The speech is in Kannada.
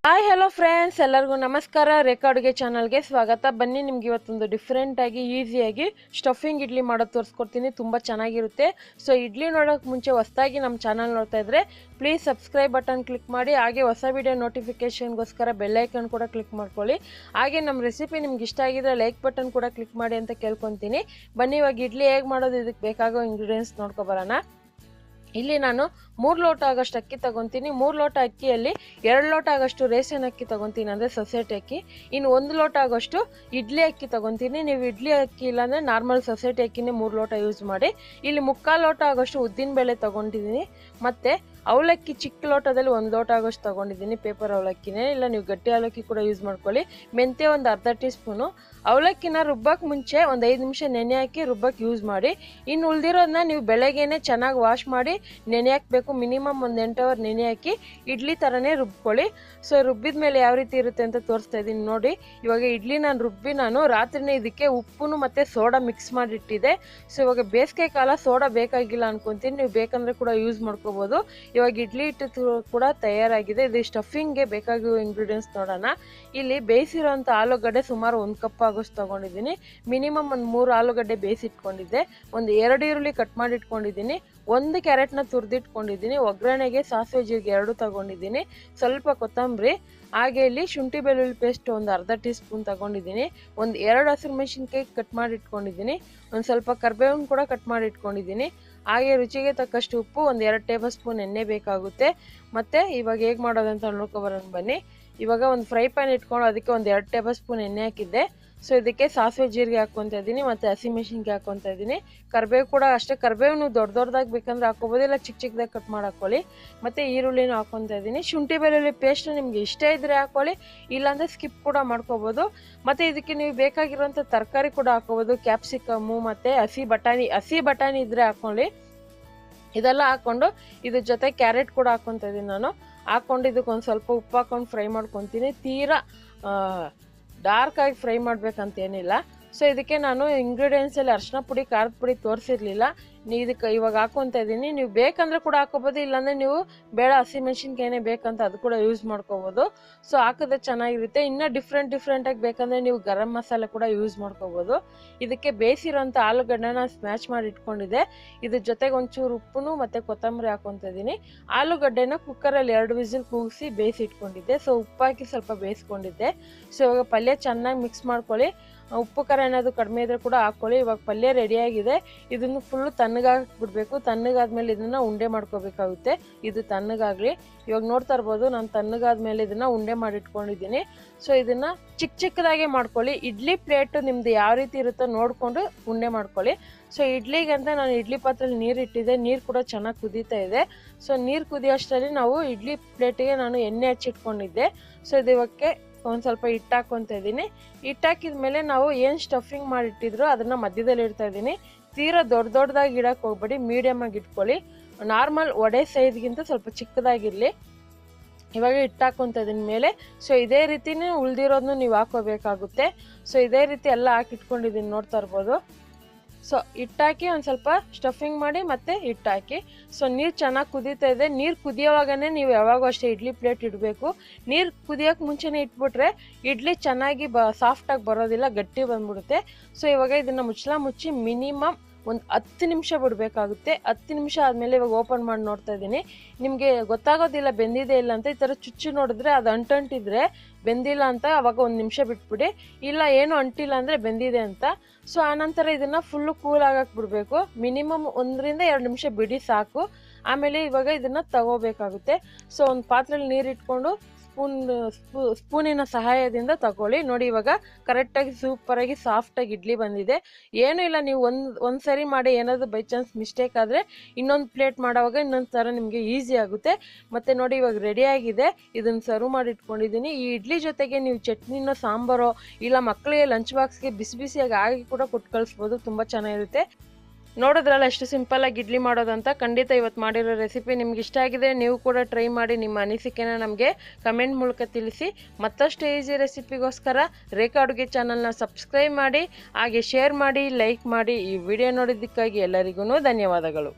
ಹಾಯ್ ಹಲೋ ಫ್ರೆಂಡ್ಸ್, ಎಲ್ಲರಿಗೂ ನಮಸ್ಕಾರ. ರೇಖಾ ಅಡುಗೆ ಚಾನಲ್ಗೆ ಸ್ವಾಗತ. ಬನ್ನಿ, ನಿಮ್ಗೆ ಇವತ್ತೊಂದು ಡಿಫ್ರೆಂಟಾಗಿ ಈಸಿಯಾಗಿ ಸ್ಟಫಿಂಗ್ ಇಡ್ಲಿ ಮಾಡೋದು ತೋರಿಸ್ಕೊಡ್ತೀನಿ. ತುಂಬ ಚೆನ್ನಾಗಿರುತ್ತೆ. ಸೊ ಇಡ್ಲಿ ನೋಡೋಕೆ ಮುಂಚೆ ಹೊಸದಾಗಿ ನಮ್ಮ ಚಾನಲ್ ನೋಡ್ತಾ ಇದ್ದರೆ ಪ್ಲೀಸ್ ಸಬ್ಸ್ಕ್ರೈಬ್ ಬಟನ್ ಕ್ಲಿಕ್ ಮಾಡಿ. ಹಾಗೆ ಹೊಸ ವಿಡಿಯೋ ನೋಟಿಫಿಕೇಷನ್ಗೋಸ್ಕರ ಬೆಲ್ಲೈಕನ್ ಕೂಡ ಕ್ಲಿಕ್ ಮಾಡ್ಕೊಳ್ಳಿ. ಹಾಗೆ ನಮ್ಮ ರೆಸಿಪಿ ನಿಮ್ಗೆ ಇಷ್ಟ ಆಗಿದ್ರೆ ಲೈಕ್ ಬಟನ್ ಕೂಡ ಕ್ಲಿಕ್ ಮಾಡಿ ಅಂತ ಕೇಳ್ಕೊತೀನಿ. ಬನ್ನಿ, ಇವಾಗ ಇಡ್ಲಿ ಹೇಗೆ ಮಾಡೋದು, ಇದಕ್ಕೆ ಬೇಕಾಗೋ ಇಂಗ್ರೀಡಿಯೆಂಟ್ಸ್ ನೋಡ್ಕೊಬರೋಣ. ಇಲ್ಲಿ ನಾನು 3 ಲೋಟ ಆಗೋಷ್ಟು ಅಕ್ಕಿ ತಗೊತೀನಿ. 3 ಲೋಟ ಅಕ್ಕಿಯಲ್ಲಿ 2 ಲೋಟ ಆಗೋಷ್ಟು ರೇಷನ್ ಅಕ್ಕಿ ತಗೊತೀನಿ, ಅಂದರೆ ಸೊಸೈಟಿ ಅಕ್ಕಿ. ಇನ್ನು 1 ಲೋಟ ಆಗೋಷ್ಟು ಇಡ್ಲಿ ಅಕ್ಕಿ ತಗೊತೀನಿ. ನೀವು ಇಡ್ಲಿ ಅಕ್ಕಿ ಇಲ್ಲಾಂದರೆ ನಾರ್ಮಲ್ ಸೊಸೈಟಿ ಅಕ್ಕಿನೇ 3 ಲೋಟ ಯೂಸ್ ಮಾಡಿ. ಇಲ್ಲಿ 3/4 ಲೋಟ ಆಗೋಷ್ಟು ಉದ್ದಿನ ಬೇಳೆ ತಗೊಂಡಿದ್ದೀನಿ. ಮತ್ತು ಅವಲಕ್ಕಿ ಚಿಕ್ಕ ಲೋಟದಲ್ಲಿ 1 ಲೋಟ ಆಗೋಷ್ಟು ತಗೊಂಡಿದ್ದೀನಿ. ಪೇಪರ್ ಅವಲಕ್ಕಿನೇ, ಇಲ್ಲ ನೀವು ಗಟ್ಟಿ ಅವಲಕ್ಕಿ ಕೂಡ ಯೂಸ್ ಮಾಡ್ಕೊಳ್ಳಿ. ಮೆಂತ್ಯ ಒಂದು ಅರ್ಧ ಟೀ ಸ್ಪೂನು. ಅವಲಕ್ಕಿನ ರುಬ್ಬಕ್ಕೆ ಮುಂಚೆ ಒಂದು 5 ನಿಮಿಷ ನೆನೆ ಹಾಕಿ ರುಬ್ಬಕ್ಕೆ ಯೂಸ್ ಮಾಡಿ. ಇನ್ನು ಉಳಿದಿರೋದನ್ನ ನೀವು ಬೆಳಗ್ಗೆನೇ ಚೆನ್ನಾಗಿ ವಾಶ್ ಮಾಡಿ ನೆನೆ ಹಾಕಬೇಕು. ಮಿನಿಮಮ್ ಒಂದು 8 ಅವರ್ ನೆನೆ ಹಾಕಿ ಇಡ್ಲಿ ಥರನೇ ರುಬ್ಕೊಳ್ಳಿ. ಸೊ ರುಬ್ಬಿದ ಮೇಲೆ ಯಾವ ರೀತಿ ಇರುತ್ತೆ ಅಂತ ತೋರಿಸ್ತಾ ಇದ್ದೀನಿ ನೋಡಿ. ಇವಾಗ ಇಡ್ಲಿ ನಾನು ರಾತ್ರಿನೇ ಇದಕ್ಕೆ ಉಪ್ಪು ಮತ್ತು ಸೋಡಾ ಮಿಕ್ಸ್ ಮಾಡಿಟ್ಟಿದ್ದೆ. ಸೊ ಇವಾಗ ಬೇಸಿಗೆ ಕಾಲ ಸೋಡಾ ಬೇಕಾಗಿಲ್ಲ ಅನ್ಕೊತೀನಿ, ನೀವು ಬೇಕಂದರೆ ಕೂಡ ಯೂಸ್ ಮಾಡ್ಕೋಬೋದು. ಇವಾಗ ಇಡ್ಲಿ ಹಿಟ್ಟು ಕೂಡ ತಯಾರಾಗಿದೆ. ಇದು ಸ್ಟಫಿಂಗ್ಗೆ ಬೇಕಾಗಿರೋ ಇಂಗ್ರೀಡಿಯೆಂಟ್ಸ್ ನೋಡೋಣ. ಇಲ್ಲಿ ಬೇಯಿಸಿರೋಂಥ ಆಲೂಗಡ್ಡೆ ಸುಮಾರು 1 ಕಪ್ ಆಗೋಷ್ಟು ತೊಗೊಂಡಿದ್ದೀನಿ. ಮಿನಿಮಮ್ ಒಂದು 3 ಆಲೂಗಡ್ಡೆ ಬೇಯಿಸಿಟ್ಕೊಂಡಿದ್ದೆ. ಒಂದು 2 ಈರುಳ್ಳಿ ಕಟ್ ಮಾಡಿ ಇಟ್ಕೊಂಡಿದ್ದೀನಿ. 1 ಕ್ಯಾರೆಟ್ನ ತುರಿದಿಟ್ಕೊಂಡಿದ್ದೀನಿ. ಒಗ್ಗರಣೆಗೆ ಸಾಸಿವೆ ಜೀರಿಗೆ 2 ತಗೊಂಡಿದ್ದೀನಿ. ಸ್ವಲ್ಪ ಕೊತ್ತಂಬರಿ, ಹಾಗೆ ಇಲ್ಲಿ ಶುಂಠಿ ಬೆಳ್ಳುಳ್ಳಿ ಪೇಸ್ಟ್ ಒಂದು ಅರ್ಧ ಟೀ ಸ್ಪೂನ್ ತಗೊಂಡಿದ್ದೀನಿ. ಒಂದು 2 ಹಸಿರು ಮೆಣಸಿನ್ಕಾಯಿ ಕಟ್ ಮಾಡಿ ಇಟ್ಕೊಂಡಿದ್ದೀನಿ. ಒಂದು ಸ್ವಲ್ಪ ಕರಿಬೇವನ್ನು ಕೂಡ ಕಟ್ ಮಾಡಿ ಇಟ್ಕೊಂಡಿದ್ದೀನಿ. ಹಾಗೆ ರುಚಿಗೆ ತಕ್ಕಷ್ಟು ಉಪ್ಪು, ಒಂದು 2 ಟೇಬಲ್ ಸ್ಪೂನ್ ಎಣ್ಣೆ ಬೇಕಾಗುತ್ತೆ. ಮತ್ತು ಇವಾಗ ಹೇಗೆ ಮಾಡೋದಂತ ನೋಡ್ಕೊಬರೋಣ ಬನ್ನಿ. ಇವಾಗ ಒಂದು ಫ್ರೈ ಪ್ಯಾನ್ ಇಟ್ಕೊಂಡು ಅದಕ್ಕೆ ಒಂದು 2 ಟೇಬಲ್ ಸ್ಪೂನ್ ಎಣ್ಣೆ ಹಾಕಿದ್ದೆ. ಸೊ ಇದಕ್ಕೆ ಸಾಸಿವೆ ಜೀರಿಗೆ ಹಾಕ್ಕೊತಾ ಇದ್ದೀನಿ, ಮತ್ತು ಹಸಿಮೆಣಸಿನ್ಕಾಯಿ ಹಾಕ್ಕೊತಾ ಇದ್ದೀನಿ. ಕರಿಬೇವು ಕೂಡ ಅಷ್ಟೇ. ಕರಿಬೇವು ನೀವು ದೊಡ್ಡದಾಗಿ ಬೇಕಂದ್ರೆ ಹಾಕ್ಕೋಬೋದು, ಇಲ್ಲ ಚಿಕ್ಕ ಚಿಕ್ಕದಾಗಿ ಕಟ್ ಮಾಡಿ ಹಾಕ್ಕೊಳ್ಳಿ. ಮತ್ತು ಈರುಳ್ಳಿನೂ ಹಾಕ್ಕೊತಾ ಇದ್ದೀನಿ. ಶುಂಠಿ ಬೆಳ್ಳುಳ್ಳಿ ಪೇಸ್ಟ್ ನಿಮಗೆ ಇಷ್ಟ ಇದ್ದರೆ ಹಾಕ್ಕೊಳ್ಳಿ, ಇಲ್ಲಾಂದರೆ ಸ್ಕಿಪ್ ಕೂಡ ಮಾಡ್ಕೋಬೋದು. ಮತ್ತು ಇದಕ್ಕೆ ನೀವು ಬೇಕಾಗಿರೋಂಥ ತರಕಾರಿ ಕೂಡ ಹಾಕ್ಕೋಬೋದು. ಕ್ಯಾಪ್ಸಿಕಮ್ಮು ಮತ್ತು ಹಸಿ ಬಟಾಣಿ ಇದ್ದರೆ ಹಾಕ್ಕೊಳ್ಳಿ. ಇದೆಲ್ಲ ಹಾಕ್ಕೊಂಡು ಇದ್ರ ಜೊತೆ ಕ್ಯಾರೆಟ್ ಕೂಡ ಹಾಕ್ಕೊತಾ ಇದ್ದೀನಿ ನಾನು. ಹಾಕ್ಕೊಂಡು ಇದಕ್ಕೆ ಒಂದು ಸ್ವಲ್ಪ ಉಪ್ಪು ಹಾಕ್ಕೊಂಡು ಫ್ರೈ ಮಾಡ್ಕೊತೀನಿ. ತೀರಾ ಡಾರ್ಕಾಗಿ ಫ್ರೈ ಮಾಡಬೇಕಂತೇನಿಲ್ಲ. ಸೊ ಇದಕ್ಕೆ ನಾನು ಇಂಗ್ರೀಡಿಯೆಂಟ್ಸಲ್ಲಿ ಅರಿಶಿನ ಪುಡಿ, ಖಾರದ ಪುಡಿ ತೋರಿಸಿರಲಿಲ್ಲ. ಇದಕ್ಕೆ ಇವಾಗ ಹಾಕ್ಕೊತಾ ಇದ್ದೀನಿ. ನೀವು ಬೇಕಂದ್ರೆ ಕೂಡ ಹಾಕ್ಕೋಬೋದು, ಇಲ್ಲಾಂದರೆ ನೀವು ಬೇಡ ಹಸಿಮೆಣ್ಸಿನ್ಕಾಯಿನೇ ಬೇಕಂತ ಅದು ಕೂಡ ಯೂಸ್ ಮಾಡ್ಕೋಬೋದು. ಸೊ ಹಾಕಿದ್ರೆ ಚೆನ್ನಾಗಿರುತ್ತೆ. ಇನ್ನೂ ಡಿಫ್ರೆಂಟಾಗಿ ಬೇಕಂದರೆ ನೀವು ಗರಂ ಮಸಾಲೆ ಕೂಡ ಯೂಸ್ ಮಾಡ್ಕೋಬೋದು. ಇದಕ್ಕೆ ಬೇಯಿಸಿರೋಂಥ ಆಲೂಗಡ್ಡೆನ ಸ್ಮ್ಯಾಶ್ ಮಾಡಿ ಇಟ್ಕೊಂಡಿದ್ದೆ. ಇದ್ರ ಜೊತೆಗೆ ಒಂಚೂರು ಉಪ್ಪು ಮತ್ತು ಕೊತ್ತಂಬರಿ ಹಾಕ್ಕೊತಾ ಇದ್ದೀನಿ. ಆಲೂಗಡ್ಡೆನ ಕುಕ್ಕರಲ್ಲಿ 2 ವಿಸಿಲ್ ಕೂಗಿಸಿ ಬೇಯಿಸಿ ಇಟ್ಕೊಂಡಿದ್ದೆ. ಸೊ ಉಪ್ಪು ಹಾಕಿ ಸ್ವಲ್ಪ ಬೇಯಿಸ್ಕೊಂಡಿದ್ದೆ. ಸೊ ಇವಾಗ ಪಲ್ಯ ಚೆನ್ನಾಗಿ ಮಿಕ್ಸ್ ಮಾಡ್ಕೊಳ್ಳಿ. ಉಪ್ಪು ಖಾರ ಏನಾದರೂ ಕಡಿಮೆ ಇದ್ದರೆ ಕೂಡ ಹಾಕ್ಕೊಳ್ಳಿ. ಇವಾಗ ಪಲ್ಯ ರೆಡಿಯಾಗಿದೆ. ಇದನ್ನು ಫುಲ್ಲು ತಣ್ಣಗಾಗ್ಬಿಡ್ಬೇಕು. ತಣ್ಣಗಾದ್ಮೇಲೆ ಇದನ್ನು ಉಂಡೆ ಮಾಡ್ಕೋಬೇಕಾಗುತ್ತೆ. ಇದು ತಣ್ಣಗಾಗಲಿ. ಇವಾಗ ನೋಡ್ತಾ ಇರ್ಬೋದು, ನಾನು ತಣ್ಣಗಾದ್ಮೇಲೆ ಇದನ್ನು ಉಂಡೆ ಮಾಡಿಟ್ಕೊಂಡಿದ್ದೀನಿ. ಸೊ ಇದನ್ನು ಚಿಕ್ಕದಾಗೆ ಮಾಡ್ಕೊಳ್ಳಿ. ಇಡ್ಲಿ ಪ್ಲೇಟು ನಿಮ್ಮದು ಯಾವ ರೀತಿ ಇರುತ್ತೋ ನೋಡಿಕೊಂಡು ಉಂಡೆ ಮಾಡ್ಕೊಳ್ಳಿ. ಸೊ ಇಡ್ಲಿಗಂತ ನಾನು ಇಡ್ಲಿ ಪಾತ್ರೆಯಲ್ಲಿ ನೀರು ಇಟ್ಟಿದ್ದೆ. ನೀರು ಕೂಡ ಚೆನ್ನಾಗಿ ಕುದೀತಾ ಇದೆ. ಸೊ ನೀರು ಕುದಿಯೋಷ್ಟರಲ್ಲಿ ನಾವು ಇಡ್ಲಿ ಪ್ಲೇಟಿಗೆ ನಾನು ಎಣ್ಣೆ ಹಚ್ಚಿಟ್ಕೊಂಡಿದ್ದೆ. ಸೊ ಇದು ಇವಕ್ಕೆ ಒಂದು ಸ್ವಲ್ಪ ಹಿಟ್ಟು ಹಾಕ್ಕೊತಾ ಇದ್ದೀನಿ. ಹಿಟ್ಟು ಹಾಕಿದ ಮೇಲೆ ನಾವು ಏನು ಸ್ಟಫಿಂಗ್ ಮಾಡಿಟ್ಟಿದ್ರು ಅದನ್ನು ಮಧ್ಯದಲ್ಲಿ ಇಡ್ತಾ ಇದ್ದೀನಿ. ತೀರಾ ದೊಡ್ಡದಾಗಿ ಇಡಕ್ಕೆ ಹೋಗ್ಬೇಡಿ, ಮೀಡಿಯಮ್ ಆಗಿ ಇಟ್ಕೊಳ್ಳಿ. ನಾರ್ಮಲ್ ವಡೆ ಸೈಜ್ಗಿಂತ ಸ್ವಲ್ಪ ಚಿಕ್ಕದಾಗಿರಲಿ. ಇವಾಗ ಹಿಟ್ಟು ಹಾಕ್ಕೊತಾ ಇದ್ದೀನಿ ಮೇಲೆ. ಸೊ ಇದೇ ರೀತಿನೇ ಉಳಿದಿರೋದನ್ನು ನೀವು ಹಾಕೋಬೇಕಾಗುತ್ತೆ. ಸೊ ಇದೇ ರೀತಿ ಎಲ್ಲ ಹಾಕಿಟ್ಕೊಂಡಿದ್ದೀನಿ, ನೋಡ್ತಾ ಇರ್ಬೋದು. ಸೊ ಹಿಟ್ಟಾಕಿ ಒಂದು ಸ್ವಲ್ಪ ಸ್ಟಫಿಂಗ್ ಮಾಡಿ ಮತ್ತೆ ಹಿಟ್ಟು ಹಾಕಿ. ಸೊ ನೀರು ಚೆನ್ನಾಗಿ ಕುದೀತಾ ಇದೆ. ನೀರು ಕುದಿಯೋವಾಗನೇ ನೀವು ಯಾವಾಗೂ ಅಷ್ಟೇ ಇಡ್ಲಿ ಪ್ಲೇಟ್ ಇಡಬೇಕು. ನೀರು ಕುದಿಯೋಕೆ ಮುಂಚೆನೇ ಇಟ್ಬಿಟ್ರೆ ಇಡ್ಲಿ ಚೆನ್ನಾಗಿ ಸಾಫ್ಟಾಗಿ ಬರೋದಿಲ್ಲ, ಗಟ್ಟಿ ಬಂದ್ಬಿಡುತ್ತೆ. ಸೊ ಇವಾಗ ಇದನ್ನು ಮುಚ್ಚಿ ಮಿನಿಮಮ್ ಒಂದು 10 ನಿಮಿಷ ಬಿಡಬೇಕಾಗುತ್ತೆ. 10 ನಿಮಿಷ ಆದಮೇಲೆ ಇವಾಗ ಓಪನ್ ಮಾಡಿ ನೋಡ್ತಾ ಇದ್ದೀನಿ. ನಿಮಗೆ ಗೊತ್ತಾಗೋದಿಲ್ಲ ಬೆಂದಿದೆ ಇಲ್ಲ ಅಂತ. ಈ ಥರ ಚುಚ್ಚು ನೋಡಿದ್ರೆ ಅದು ಅಂಟಿದ್ರೆ ಬೆಂದಿಲ್ಲ ಅಂತ. ಅವಾಗ 1 ನಿಮಿಷ ಬಿಟ್ಬಿಡಿ. ಇಲ್ಲ ಏನು ಅಂಟಿಲ್ಲ ಅಂದರೆ ಬೆಂದಿದೆ ಅಂತ. ಸೊ ಆನಂತರ ಇದನ್ನು ಫುಲ್ಲು ಕೂಲ್ ಆಗಕ್ಕೆ ಬಿಡಬೇಕು. ಮಿನಿಮಮ್ 1 ರಿಂದ 2 ನಿಮಿಷ ಬಿಡಿ ಸಾಕು. ಆಮೇಲೆ ಇವಾಗ ಇದನ್ನು ತಗೋಬೇಕಾಗುತ್ತೆ. ಸೊ ಒಂದು ಪಾತ್ರೆಯಲ್ಲಿ ನೀರು ಇಟ್ಕೊಂಡು ಸ್ಪೂನಿನ ಸಹಾಯದಿಂದ ತಗೊಳ್ಳಿ. ನೋಡಿ, ಇವಾಗ ಕರೆಕ್ಟಾಗಿ ಸೂಪರಾಗಿ ಸಾಫ್ಟಾಗಿ ಇಡ್ಲಿ ಬಂದಿದೆ. ಏನೂ ಇಲ್ಲ, ನೀವು ಒಂದು ಸರಿ ಮಾಡಿ ಏನಾದರೂ ಬೈ ಚಾನ್ಸ್ ಮಿಸ್ಟೇಕ್ ಆದರೆ ಇನ್ನೊಂದು ಪ್ಲೇಟ್ ಮಾಡೋವಾಗ ಇನ್ನೊಂದು ಥರ ನಿಮಗೆ ಈಸಿ ಆಗುತ್ತೆ. ಮತ್ತು ನೋಡಿ, ಇವಾಗ ರೆಡಿಯಾಗಿದೆ. ಇದನ್ನು ಸರ್ವ್ ಮಾಡಿ ಇಟ್ಕೊಂಡಿದ್ದೀನಿ. ಈ ಇಡ್ಲಿ ಜೊತೆಗೆ ನೀವು ಚಟ್ನಿನೋ ಸಾಂಬಾರೋ ಇಲ್ಲ ಮಕ್ಕಳಿಗೆ ಲಂಚ್ ಬಾಕ್ಸ್ಗೆ ಬಿಸಿಯಾಗಿ ಆಗಿ ಕೂಡ ಕೊಟ್ಟು ಕಳಿಸ್ಬೋದು. ತುಂಬ ಚೆನ್ನಾಗಿರುತ್ತೆ. ನೋಡಿದ್ರಲ್ಲ ಎಷ್ಟು ಸಿಂಪಲ್ಲಾಗಿ ಇಡ್ಲಿ ಮಾಡೋದಂತ. ಖಂಡಿತ ಇವತ್ತು ಮಾಡಿರೋ ರೆಸಿಪಿ ನಿಮ್ಗೆ ಇಷ್ಟ ಆಗಿದೆ. ನೀವು ಕೂಡ ಟ್ರೈ ಮಾಡಿ ನಿಮ್ಮ ಅನಿಸಿಕೆನ ನಮಗೆ ಕಮೆಂಟ್ ಮೂಲಕ ತಿಳಿಸಿ. ಮತ್ತಷ್ಟು ಈಸಿ ರೆಸಿಪಿಗೋಸ್ಕರ ರೇಖಾ ಅಡುಗೆ ಚಾನಲ್ನ ಸಬ್ಸ್ಕ್ರೈಬ್ ಮಾಡಿ, ಹಾಗೆ ಶೇರ್ ಮಾಡಿ, ಲೈಕ್ ಮಾಡಿ. ಈ ವಿಡಿಯೋ ನೋಡಿದ್ದಕ್ಕಾಗಿ ಎಲ್ಲರಿಗೂ ಧನ್ಯವಾದಗಳು.